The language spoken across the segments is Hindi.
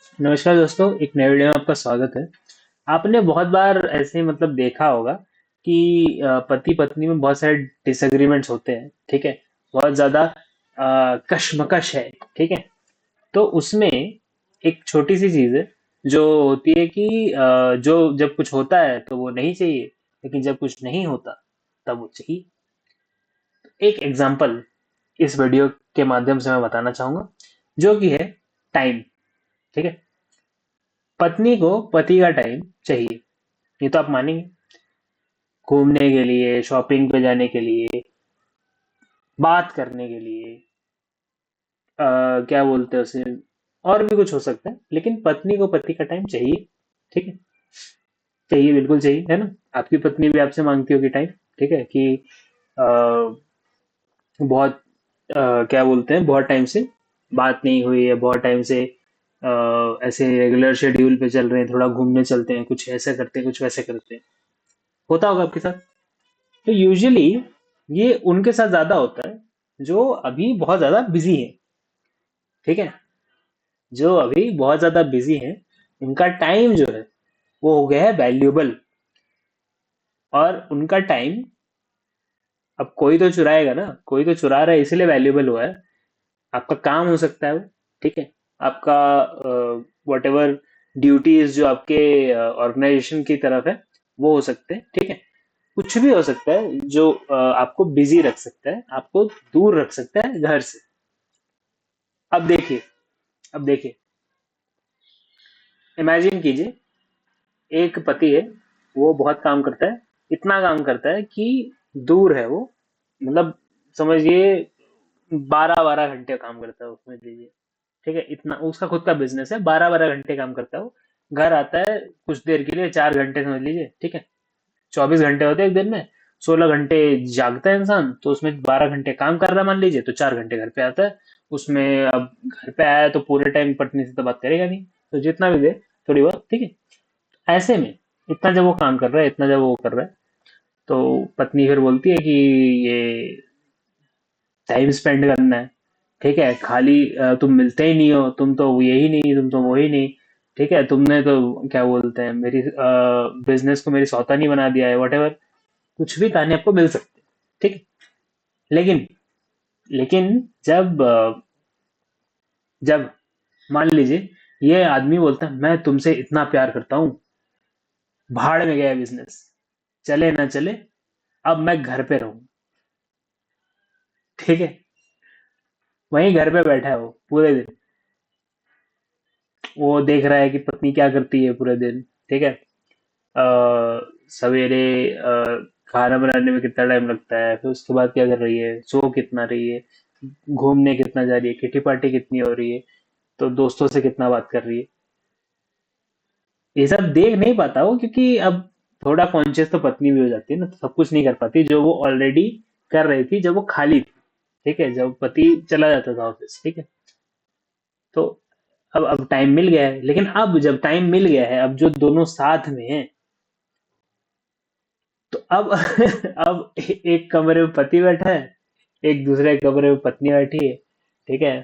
नमस्कार दोस्तों, एक नए वीडियो में आपका स्वागत है। आपने बहुत बार ऐसे मतलब देखा होगा कि पति पत्नी में बहुत सारे डिसएग्रीमेंट्स होते हैं, ठीक है। बहुत ज्यादा कशमकश है, ठीक है। तो उसमें एक छोटी सी चीज है जो होती है कि जो जब कुछ होता है तो वो नहीं चाहिए, लेकिन जब कुछ नहीं होता तब वो चाहिए। एक एग्जाम्पल इस वीडियो के माध्यम से मैं बताना चाहूंगा, जो कि है टाइम, ठीक है। पत्नी को पति का टाइम चाहिए, ये तो आप मानेंगे। घूमने के लिए, शॉपिंग पे जाने के लिए, बात करने के लिए, क्या बोलते हैं उसे, और भी कुछ हो सकता है, लेकिन पत्नी को पति का टाइम चाहिए, ठीक है। चाहिए, बिल्कुल चाहिए, है ना। आपकी पत्नी भी आपसे मांगती होगी टाइम, ठीक है, कि अ, बहुत क्या बोलते हैं, बहुत टाइम से बात नहीं हुई है, बहुत टाइम से ऐसे रेगुलर शेड्यूल पे चल रहे हैं, थोड़ा घूमने चलते हैं, कुछ ऐसा करते हैं, कुछ वैसे करते हैं। होता होगा आपके साथ। तो यूजुअली ये उनके साथ ज्यादा होता है जो अभी बहुत ज्यादा बिजी है, ठीक है। जो अभी बहुत ज्यादा बिजी है, उनका टाइम जो है वो हो गया है वैल्यूएबल। और उनका टाइम अब कोई तो चुराएगा ना, कोई तो चुरा रहा है, इसलिए वैल्यूएबल हुआ है। आपका काम हो सकता है वो, ठीक है। आपका वट एवर ड्यूटीज जो आपके ऑर्गेनाइजेशन की तरफ है वो हो सकते हैं, ठीक है। कुछ भी हो सकता है जो आपको बिजी रख सकता है, आपको दूर रख सकता है घर से। अब देखिए, अब देखिए, इमेजिन कीजिए, एक पति है, वो बहुत काम करता है, इतना काम करता है कि दूर है वो, मतलब समझिए 12-12 घंटे काम करता है वो, समझ लीजिए, ठीक है। इतना उसका खुद का बिजनेस है, 12-12 घंटे काम करता है वो। घर आता है कुछ देर के लिए, 4 घंटे समझ लीजिए, ठीक है। 24 घंटे होते हैं एक दिन में, 16 घंटे जागता है इंसान, तो उसमें 12 घंटे काम कर रहा है मान लीजिए, तो 4 घंटे घर पे आता है। उसमें अब घर पे आया तो पूरे टाइम पत्नी से तो बात करेगा नहीं, तो जितना भी दे थोड़ी बहुत, ठीक है। ऐसे में इतना जब वो काम कर रहा है, इतना जब वो कर रहा है, तो पत्नी फिर बोलती है कि ये टाइम स्पेंड करना है, ठीक है। खाली तुम मिलते ही नहीं हो, तुम तो यही नहीं, तुम तो वो ही नहीं, ठीक है। तुमने तो क्या बोलते हैं, मेरी बिजनेस को मेरी सौतानी बना दिया है, वट एवर। कुछ भी ताने आपको मिल सकते हैं, ठीक है। लेकिन लेकिन जब जब मान लीजिए ये आदमी बोलता है मैं तुमसे इतना प्यार करता हूँ, भाड़ में गया बिजनेस, चले ना चले, अब मैं घर पे रहूं, ठीक है। वहीं घर पे बैठा है वो पूरे दिन, वो देख रहा है कि पत्नी क्या करती है पूरे दिन, ठीक है। सवेरे खाना बनाने में कितना टाइम लगता है, फिर उसके बाद क्या कर रही है, सो कितना रही है, घूमने कितना जा रही है, किटी पार्टी कितनी हो रही है, तो दोस्तों से कितना बात कर रही है। ये सब देख नहीं पाता वो, क्योंकि अब थोड़ा कॉन्शियस तो पत्नी भी हो जाती है ना, तो सब कुछ नहीं कर पाती जो वो ऑलरेडी कर रही थी जब वो खाली थी, ठीक है, जब पति चला जाता था ऑफिस, ठीक है। तो अब टाइम मिल गया है, लेकिन अब जब टाइम मिल गया है, अब जो दोनों साथ में हैं, तो अब अब एक कमरे में पति बैठा है, एक दूसरे कमरे में पत्नी बैठी है, ठीक है।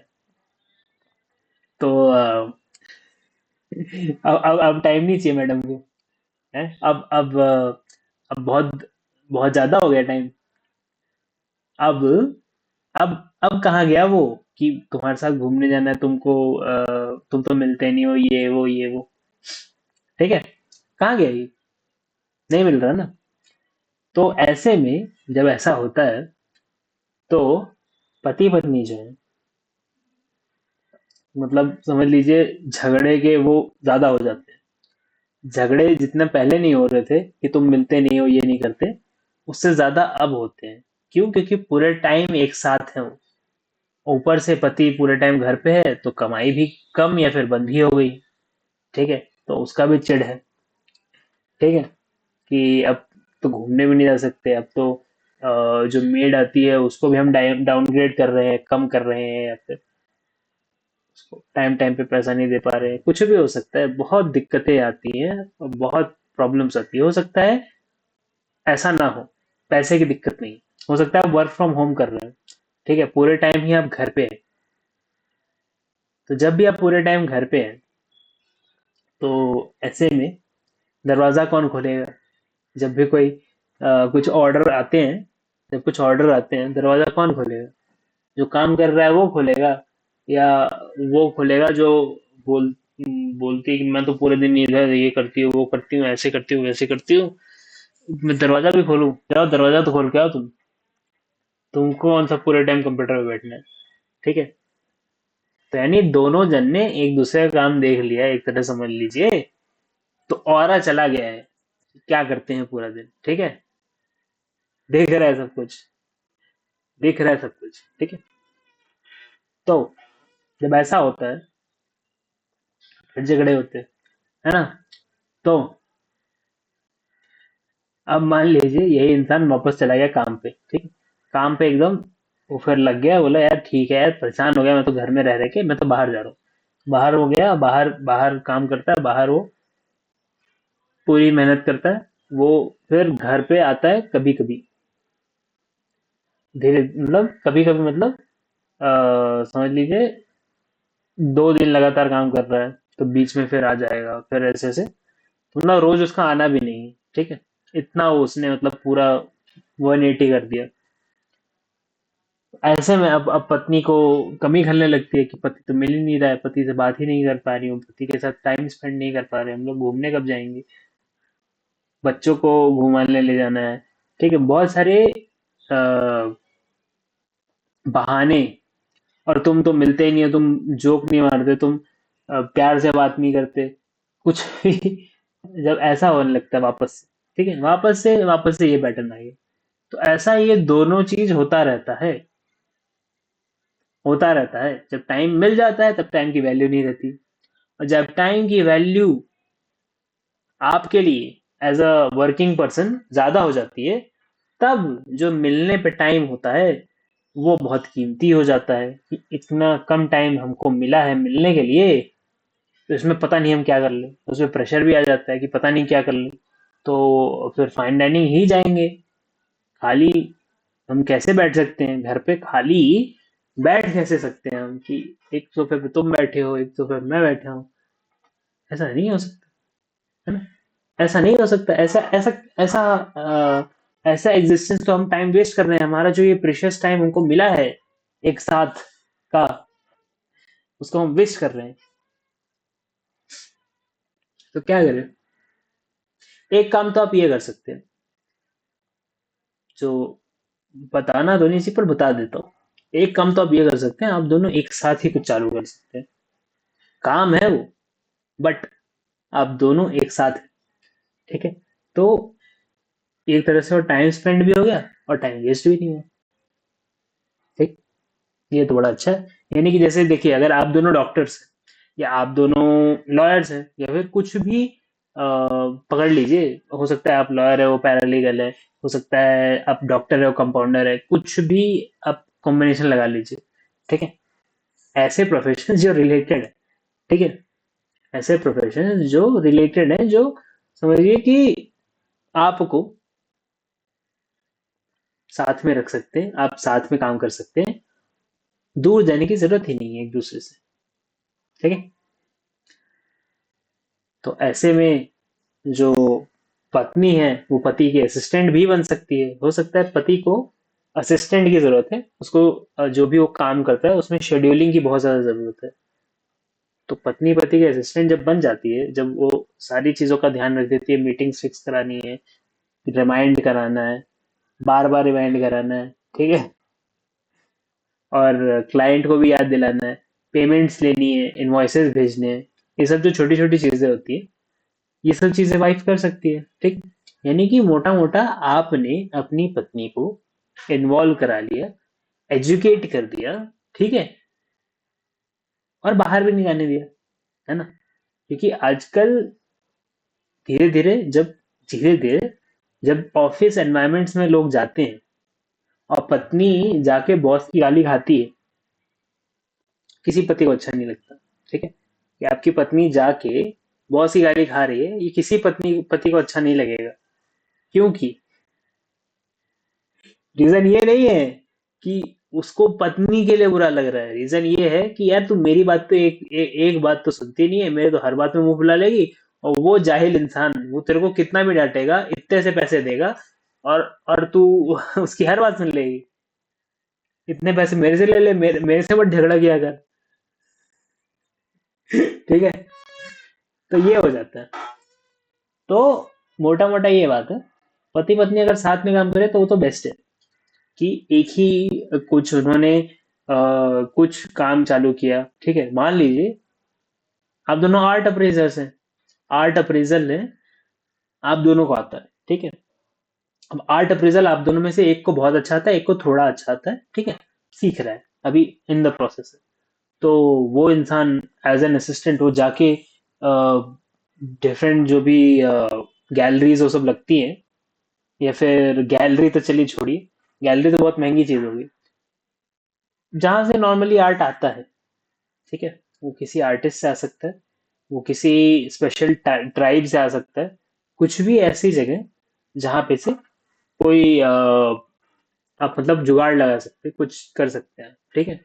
तो अब टाइम नहीं चाहिए मैडम को, है। अब बहुत बहुत ज्यादा हो गया टाइम। अब अब कहाँ गया वो, कि तुम्हारे साथ घूमने जाना है तुमको, तुम तो मिलते नहीं हो, ये वो ये वो, ठीक है। कहाँ गया ये, नहीं मिल रहा ना। तो ऐसे में जब ऐसा होता है, तो पति पत्नी जो है, मतलब समझ लीजिए झगड़े के वो ज्यादा हो जाते हैं। झगड़े जितने पहले नहीं हो रहे थे कि तुम मिलते नहीं हो, ये नहीं करते, उससे ज्यादा अब होते हैं। क्यों? क्योंकि पूरे टाइम एक साथ है वो। ऊपर से पति पूरे टाइम घर पे है, तो कमाई भी कम या फिर बंद भी हो गई, ठीक है। तो उसका भी चिढ़ है, ठीक है, कि अब तो घूमने भी नहीं जा सकते, अब तो जो मेड आती है उसको भी हम डाउनग्रेड कर रहे हैं, कम कर रहे हैं, या फिर उसको टाइम टाइम पे पैसा नहीं दे पा रहे हैं। कुछ भी हो सकता है, बहुत दिक्कतें आती हैं और बहुत प्रॉब्लम्स आती है। हो सकता है ऐसा ना हो, पैसे की दिक्कत नहीं, हो सकता है आप वर्क फ्रॉम होम कर रहे हैं, ठीक है, पूरे टाइम ही आप घर पे हैं। तो जब भी आप पूरे टाइम घर पे हैं, तो ऐसे में दरवाजा कौन खोलेगा? जब भी कोई कुछ ऑर्डर आते हैं, जब कुछ ऑर्डर आते हैं, दरवाजा कौन खोलेगा? जो काम कर रहा है वो खोलेगा, या वो खोलेगा जो बोलती है कि मैं तो पूरे दिन इधर ये करती हूँ, वो करती हूँ, ऐसे करती हूँ, वैसे करती हूँ, मैं दरवाजा भी खोलूं? जाओ दरवाजा तो खोल के आओ तुमको कौन सा पूरे टाइम कंप्यूटर पे बैठना है? ठीक है। तो यानी दोनों जन ने एक दूसरे का काम देख लिया, एक तरह समझ लीजिए। तो ऑरा चला गया है, क्या करते हैं पूरा दिन, ठीक है। देख रहा है सब कुछ, दिख रहा है सब कुछ, ठीक है। तो जब ऐसा होता है, फिर झगड़े होते हैं, है ना। तो अब मान लीजिए यही इंसान वापस चला गया काम पे, ठीक है? काम पे एकदम वो फिर लग गया, बोला यार ठीक है यार, परेशान हो गया मैं तो घर में रह रह के, मैं तो बाहर जा रहा हूँ। बाहर हो गया, बाहर बाहर काम करता है, बाहर वो पूरी मेहनत करता है। वो फिर घर पे आता है कभी कभी, धीरे मतलब कभी कभी मतलब समझ लीजिए 2 दिन लगातार काम कर रहा है, तो बीच में फिर आ जाएगा, फिर ऐसे ऐसे मतलब रोज उसका आना भी नहीं है, ठीक है। इतना उसने मतलब पूरा 180 कर दिया। ऐसे में अब पत्नी को कमी खलने लगती है कि पति तो मिल ही नहीं रहा है, पति से बात ही नहीं कर पा रही हूँ, पति के साथ टाइम स्पेंड नहीं कर पा रहे, हम लोग घूमने कब जाएंगे, बच्चों को घुमाने ले जाना है, ठीक है। बहुत सारे अ, बहाने। और तुम तो मिलते ही नहीं हो, तुम जोक नहीं मारते, तुम प्यार से बात नहीं करते, कुछ भी। जब ऐसा होने लगता है वापस से, ठीक है, वापस से ये पैटर्न आएगा। तो ऐसा ये दोनों चीज होता रहता है। जब टाइम मिल जाता है तब टाइम की वैल्यू नहीं रहती, और जब टाइम की वैल्यू आपके लिए एज अ वर्किंग पर्सन ज्यादा हो जाती है, तब जो मिलने पे टाइम होता है वो बहुत कीमती हो जाता है, कि इतना कम टाइम हमको मिला है मिलने के लिए, तो इसमें पता नहीं हम क्या कर ले, उसमें प्रेशर भी आ जाता है कि पता नहीं क्या कर ले। तो फिर फाइन डाइनिंग ही जाएंगे। खाली हम कैसे बैठ सकते हैं घर पे, खाली बैठ कैसे सकते हैं हम कि एक सोफे पे तुम बैठे हो, एक सोफे पे मैं बैठा हूँ? ऐसा नहीं हो सकता, है ना। ऐसा नहीं हो सकता, ऐसा ऐसा ऐसा ऐसा एग्जिस्टेंस, तो हम टाइम वेस्ट कर रहे हैं, हमारा जो ये प्रीशियस टाइम हमको मिला है एक साथ का, उसको हम वेस्ट कर रहे हैं। तो क्या करें? एक काम तो आप ये कर सकते हैं, जो बताना तो नहीं सी पर बता देता हूँ। एक काम तो आप ये कर सकते हैं, आप दोनों एक साथ ही कुछ चालू कर सकते हैं। काम है वो, बट आप दोनों एक साथ हैं, ठीक है। तो एक तरह से वो टाइम स्पेंड भी हो गया और टाइम वेस्ट भी नहीं हुआ, ठीक। ये तो बड़ा अच्छा है। यानी कि जैसे देखिए, अगर आप दोनों डॉक्टर्स हैं, या आप दोनों लॉयर्स हैं, या फिर कुछ भी पकड़ लीजिए, हो सकता है आप लॉयर है वो पैरालीगल है, हो सकता है आप डॉक्टर है वो कंपाउंडर है, कुछ भी आप कॉम्बिनेशन लगा लीजिए, ठीक है। ऐसे प्रोफेशन जो रिलेटेड है, ठीक है, ऐसे प्रोफेशन जो रिलेटेड है, जो समझिए कि आपको साथ में रख सकते हैं, आप साथ में काम कर सकते हैं, दूर जाने की जरूरत ही नहीं है एक दूसरे से, ठीक है। तो ऐसे में जो पत्नी है वो पति की असिस्टेंट भी बन सकती है। हो सकता है पति को असिस्टेंट की जरूरत है, उसको जो भी वो काम करता है उसमें शेड्यूलिंग की बहुत ज्यादा जरूरत है। तो पत्नी पति की असिस्टेंट जब बन जाती है, जब वो सारी चीजों का ध्यान रख देती है, मीटिंग्स फिक्स करानी है, रिमाइंड कराना है, बार बार रिमाइंड कराना है, ठीक है, और क्लाइंट को भी याद दिलाना है, पेमेंट्स लेनी है, इनवॉइसेस भेजने हैं, ये सब जो छोटी छोटी चीजें होती है, ये सब चीजें वाइफ कर सकती है, ठीक। यानी कि मोटा मोटा आपने अपनी पत्नी को इन्वॉल्व करा लिया, एजुकेट कर दिया, ठीक है, और बाहर भी नहीं जाने दिया, है ना। क्योंकि आजकल धीरे धीरे जब धीरे धीरे जब ऑफिस एनवायरमेंट्स में लोग जाते हैं, और पत्नी जाके बॉस की गाली खाती है, किसी पति को अच्छा नहीं लगता, ठीक है। कि आपकी पत्नी जाके बॉस की गाली खा रही है, ये किसी पत्नी पति को अच्छा नहीं लगेगा। क्योंकि रीजन ये नहीं है कि उसको पत्नी के लिए बुरा लग रहा है। रीजन ये है कि यार तू मेरी बात तो एक बात तो सुनती नहीं है, मेरे तो हर बात में मुंह फुला लेगी। और वो जाहिल इंसान, वो तेरे को कितना भी डांटेगा, इतने से पैसे देगा, और तू उसकी हर बात सुन लेगी। इतने पैसे मेरे से ले ले, मेरे से मत झगड़ा किया कर। ठीक है। तो ये हो जाता है। तो मोटा मोटा ये बात है, पति पत्नी अगर साथ में काम करे तो वो तो बेस्ट है। कि एक ही कुछ उन्होंने कुछ काम चालू किया, ठीक है, मान लीजिए आप दोनों आर्ट अप्रेजर्स हैं, आर्ट अप्रेजल है, आप दोनों को आता है, ठीक है। अब आर्ट अप्रेजल आप दोनों में से एक को बहुत अच्छा आता है, एक को थोड़ा अच्छा आता है, ठीक है, सीख रहा है, अभी इन द प्रोसेस है। तो वो इंसान एज एन असिस्टेंट वो जाके डिफरेंट जो भी गैलरीज वो सब लगती हैं, या फिर गैलरी तो चलिए छोड़िए, गैलरी तो बहुत महंगी चीज होगी, जहां से नॉर्मली आर्ट आता है, ठीक है, वो किसी आर्टिस्ट से आ सकता है, वो किसी स्पेशल ट्राइब से आ सकता है, कुछ भी ऐसी जगह जहाँ पे से कोई आप मतलब जुगाड़ लगा सकते हैं, कुछ कर सकते हैं, ठीक है।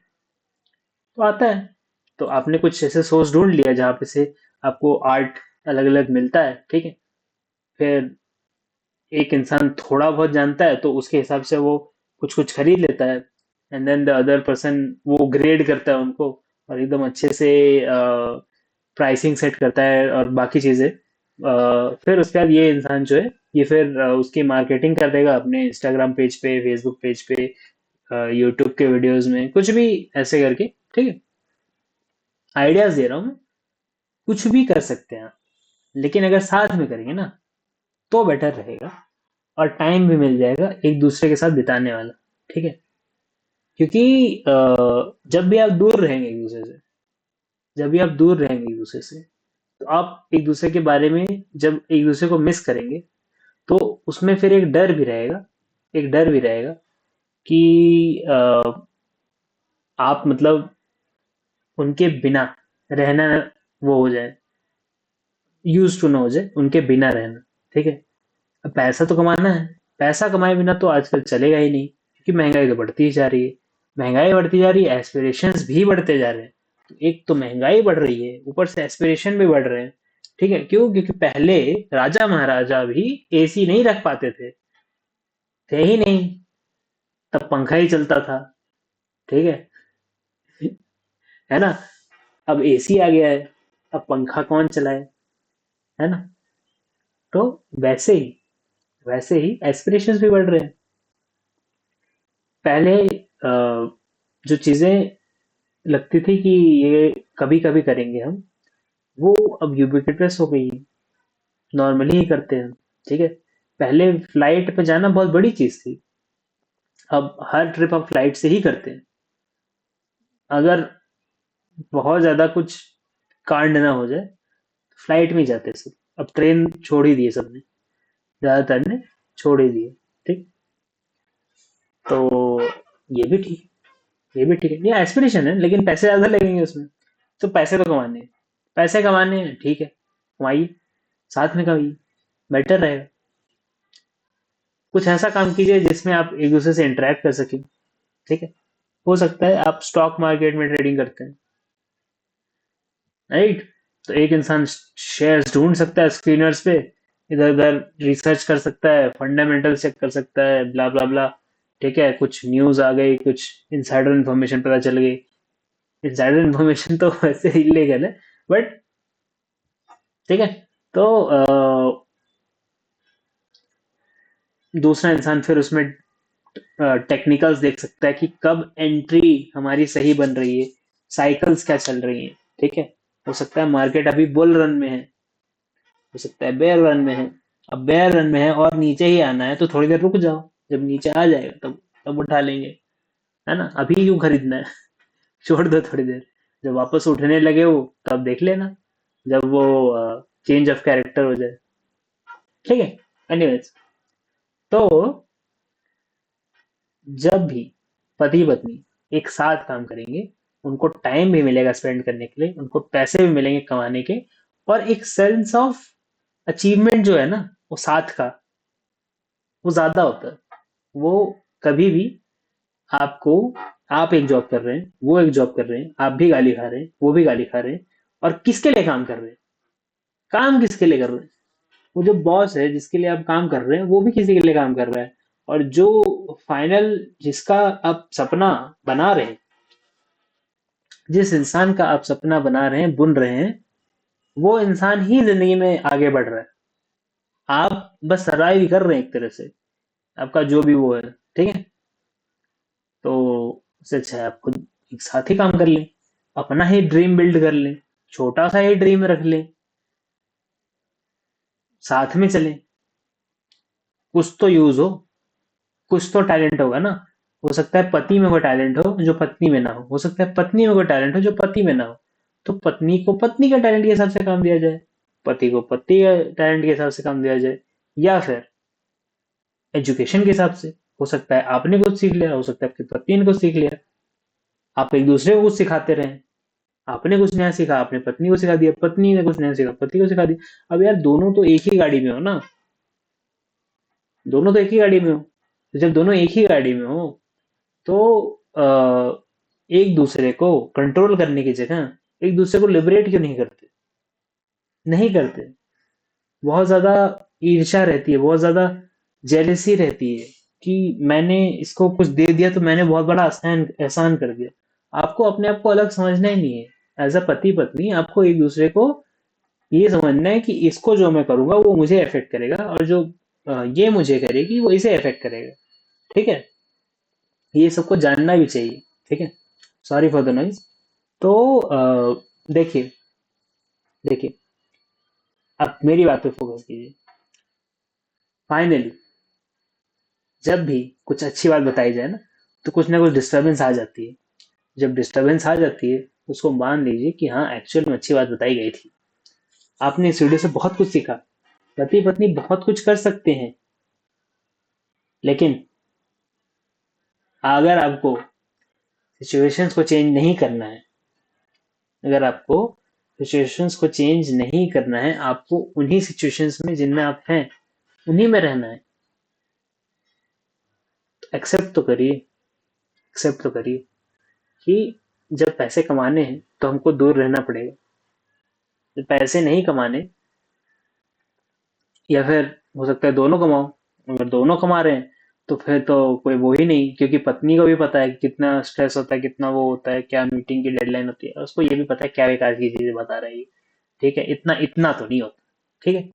तो आता है। तो आपने कुछ ऐसे सोर्स ढूंढ लिया जहाँ पे से आपको आर्ट अलग अलग मिलता है, ठीक है। फिर एक इंसान थोड़ा बहुत जानता है तो उसके हिसाब से वो कुछ कुछ खरीद लेता है, and then the other person वो ग्रेड करता है उनको, और एकदम अच्छे से प्राइसिंग सेट करता है और बाकी चीजें। फिर उसके बाद ये इंसान जो है, ये फिर उसकी मार्केटिंग कर देगा अपने इंस्टाग्राम पेज पे, फेसबुक पेज पे, यूट्यूब के वीडियोस में, कुछ भी ऐसे करके, ठीक है। आइडियाज दे रहा हूँ मैं, कुछ भी कर सकते हैं आप, लेकिन अगर साथ में करेंगे ना तो बेटर रहेगा, और टाइम भी मिल जाएगा एक दूसरे के साथ बिताने वाला, ठीक है। क्योंकि जब भी आप दूर रहेंगे एक दूसरे से, जब भी आप दूर रहेंगे एक दूसरे से, तो आप एक दूसरे के बारे में जब एक दूसरे को मिस करेंगे, तो उसमें फिर एक डर भी रहेगा, एक डर भी रहेगा कि आप मतलब उनके बिना रहना, वो हो जाए, यूज टू ना हो जाए उनके बिना रहना, ठीक है। अब पैसा तो कमाना है, पैसा कमाए बिना तो आजकल चलेगा ही नहीं, क्योंकि महंगाई तो बढ़ती ही जा रही है, महंगाई बढ़ती जा रही है, एस्पिरेशंस भी बढ़ते जा रहे हैं। तो एक तो महंगाई बढ़ रही है, ऊपर से एस्पिरेशन भी बढ़ रहे हैं, ठीक है। क्यों? क्योंकि पहले राजा महाराजा भी एसी नहीं रख पाते थे, थे ही नहीं, तब पंखा ही चलता था, ठीक है। है ना? अब एसी आ गया है, अब पंखा कौन चलाए, है ना? तो वैसे ही एस्पिरेशंस भी बढ़ रहे हैं। पहले जो चीजें लगती थी कि ये कभी कभी करेंगे हम, वो अब यूबिक्विटस हो गई है, नॉर्मली ही करते हैं, ठीक है। पहले फ्लाइट पे जाना बहुत बड़ी चीज थी, अब हर ट्रिप हम फ्लाइट से ही करते हैं। अगर बहुत ज्यादा कुछ कांड ना हो जाए, फ्लाइट में ही जाते हैं सब। अब ट्रेन छोड़ ही दिए सबने, ज्यादातर ने छोड़ ही दिए, ठीक। तो ये भी ठीक ये भी ठीक है, ये एस्पिरेशन है, लेकिन पैसे ज्यादा लगेंगे उसमें। तो पैसे तो कमाने हैं, पैसे कमाने हैं, ठीक है, कमाइए, साथ में कमाइए, बेटर रहेगा। कुछ ऐसा काम कीजिए जिसमें आप एक दूसरे से इंटरेक्ट कर सकें, ठीक है। हो सकता है आप स्टॉक मार्केट में ट्रेडिंग करते हैं, राइट? तो एक इंसान शेयर्स ढूंढ सकता है स्क्रीनर्स पे, इधर उधर रिसर्च कर सकता है, फंडामेंटल चेक कर सकता है, ब्ला ब्ला ब्ला, ठीक है। कुछ न्यूज आ गई, कुछ इनसाइडर इन्फॉर्मेशन पता चल गई। इनसाइडर इन्फॉर्मेशन तो वैसे इलीगल है, बट ठीक है। तो दूसरा इंसान फिर उसमें टेक्निकल्स देख सकता है कि कब एंट्री हमारी सही बन रही है, साइकिल्स क्या चल रही हैं, ठीक है। हो सकता है मार्केट अभी बुल रन में है, हो सकता है बेयर रन में है। अब बेयर रन में है और नीचे ही आना है तो थोड़ी देर रुक जाओ, जब नीचे आ जाएगा तब तब उठा लेंगे, है ना? अभी क्यों खरीदना है? छोड़ दो थोड़ी देर, जब वापस उठने लगे वो तब देख लेना, जब वो चेंज ऑफ कैरेक्टर हो जाए, ठीक है। एनीवेज, तो जब भी पति पत्नी एक साथ काम करेंगे, उनको टाइम भी मिलेगा स्पेंड करने के लिए, उनको पैसे भी मिलेंगे कमाने के, और एक सेंस ऑफ अचीवमेंट जो है ना, वो साथ का, वो ज्यादा होता है। वो कभी भी आपको, आप एक जॉब कर रहे हैं, वो एक जॉब कर रहे हैं, आप भी गाली खा रहे हैं, वो भी गाली खा रहे हैं, और किसके लिए काम कर रहे हैं? काम किसके लिए कर रहे हैं? वो जो बॉस है जिसके लिए आप काम कर रहे हैं वो भी किसी के लिए काम कर रहा है। और जो फाइनल, जिसका आप सपना बना रहे हैं, जिस इंसान का आप सपना बना रहे हैं, बुन रहे हैं, वो इंसान ही जिंदगी में आगे बढ़ रहा है। आप बस सर्वाइव कर रहे हैं एक तरह से, आपका जो भी वो है। ठीक है, तो उससे अच्छा है आप खुद एक साथ ही काम कर लें, अपना ही ड्रीम बिल्ड कर लें, छोटा सा ही ड्रीम रख लें, साथ में चलें। कुछ तो यूज हो, कुछ तो टैलेंट होगा ना। हो सकता है पति में कोई टैलेंट हो जो पत्नी में ना हो सकता है पत्नी में कोई टैलेंट हो जो पति में ना हो। तो पत्नी को पत्नी के टैलेंट के हिसाब से काम दिया जाए, पति को पति के टैलेंट के हिसाब से काम दिया जाए। या फिर एजुकेशन के हिसाब से, हो सकता है आपने कुछ सीख लिया, हो सकता है आपकी पत्नी ने कुछ सीख लिया, आप एक दूसरे को कुछ सिखाते रहे। आपने कुछ नया सीखा, आपने पत्नी को सिखा दिया, पत्नी ने कुछ नया सीखा, पति को सिखा दिया। अब यार दोनों तो एक ही गाड़ी में हो ना, दोनों तो एक ही गाड़ी में हो। तो जब दोनों एक ही गाड़ी में हो, तो एक दूसरे को कंट्रोल करने की जगह एक दूसरे को लिबरेट क्यों नहीं करते? नहीं करते। बहुत ज्यादा ईर्ष्या रहती है, बहुत ज्यादा जेलसी रहती है कि मैंने इसको कुछ दे दिया तो मैंने बहुत बड़ा एहसान एहसान कर दिया। आपको अपने आप को अलग समझना ही नहीं है। एज अ पति पत्नी आपको एक दूसरे को ये समझना है कि इसको जो मैं करूंगा वो मुझे अफेक्ट करेगा, और जो ये मुझे करेगी वो इसे अफेक्ट करेगा। ठीक है, ये सबको जानना भी चाहिए। ठीक है, सॉरी फॉर द नॉइज। तो देखिए, देखिए, अब मेरी बात पे फोकस कीजिए। फाइनली जब भी कुछ अच्छी बात बताई जाए तो कुछ ना कुछ डिस्टरबेंस आ जाती है। जब डिस्टरबेंस आ जाती है तो उसको मान लीजिए कि हाँ, एक्चुअल में अच्छी बात बताई गई थी। आपने इस वीडियो से बहुत कुछ सीखा। पति पत्नी बहुत कुछ कर सकते हैं, लेकिन अगर आपको सिचुएशंस को चेंज नहीं करना है, अगर आपको सिचुएशंस को चेंज नहीं करना है, आपको उन्हीं सिचुएशंस में जिनमें आप हैं उन्हीं में रहना है, तो एक्सेप्ट तो करिए, एक्सेप्ट तो करिए कि जब पैसे कमाने हैं तो हमको दूर रहना पड़ेगा। जब पैसे नहीं कमाने, या फिर हो सकता है दोनों कमाओ। अगर दोनों कमा रहे हैं तो फिर तो कोई वो ही नहीं, क्योंकि पत्नी को भी पता है कि कितना स्ट्रेस होता है, कितना वो होता है, क्या मीटिंग की डेडलाइन होती है, और उसको ये भी पता है क्या बेकार की चीजें बता रही है। ठीक है, इतना इतना तो नहीं होता। ठीक है,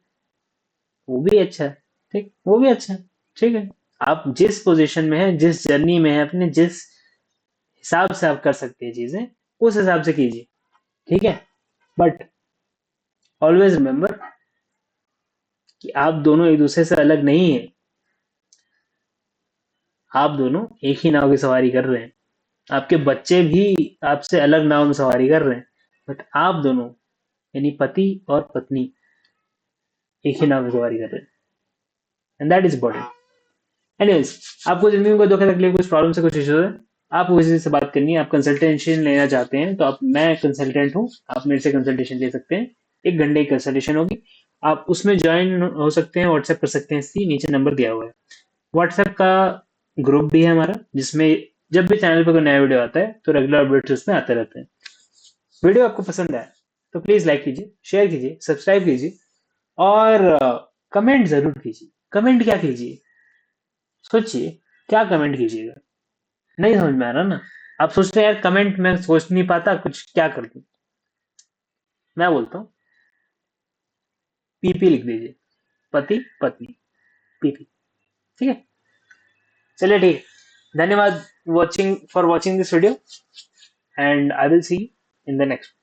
वो भी अच्छा है। ठीक, वो भी अच्छा है। ठीक है, आप जिस पोजीशन में है, जिस जर्नी में है, अपने जिस हिसाब से आप कर सकते हैं चीजें, उस हिसाब से कीजिए। ठीक है, बट ऑलवेज रिमेम्बर कि आप दोनों एक दूसरे से अलग नहीं है। आप दोनों एक ही नाव की सवारी कर रहे हैं। आपके बच्चे भी आपसे अलग नाव में सवारी कर रहे हैं, बट आप दोनों, यानी पति और पत्नी, एक ही नाव में सवारी कर रहे हैं। And that is important. Anyways, आपको जिंदगी में कोई धोखा तकलीफ, कुछ प्रॉब्लम से, कुछ इश्यूज है, आपको किसी से बात करनी है, आप कंसल्टेशन लेना चाहते हैं, तो आप, मैं कंसल्टेंट हूँ, आप मेरे से कंसल्टेशन ले सकते हैं। 1 घंटे की कंसल्टेशन होगी। आप उसमें ज्वाइन हो सकते हैं, व्हाट्सएप कर सकते हैं, सी नीचे नंबर दिया हुआ है। व्हाट्सएप का ग्रुप भी है हमारा, जिसमें जब भी चैनल पर कोई नया वीडियो आता है तो रेगुलर अपडेट्स उसमें आते रहते हैं। वीडियो आपको पसंद आए तो प्लीज लाइक कीजिए, शेयर कीजिए, सब्सक्राइब कीजिए, और कमेंट जरूर कीजिए। कमेंट क्या कीजिए, सोचिए, क्या कमेंट कीजिएगा? नहीं समझ में आ रहा ना? आप सोचते हैं यार कमेंट में सोच नहीं पाता कुछ, क्या कर दूं? मैं बोलता हूँ पीपी लिख दीजिए, पति पत्नी, पीपी। ठीक है, चलिए ठीक है। धन्यवाद watching for watching this video, and I will see in the next.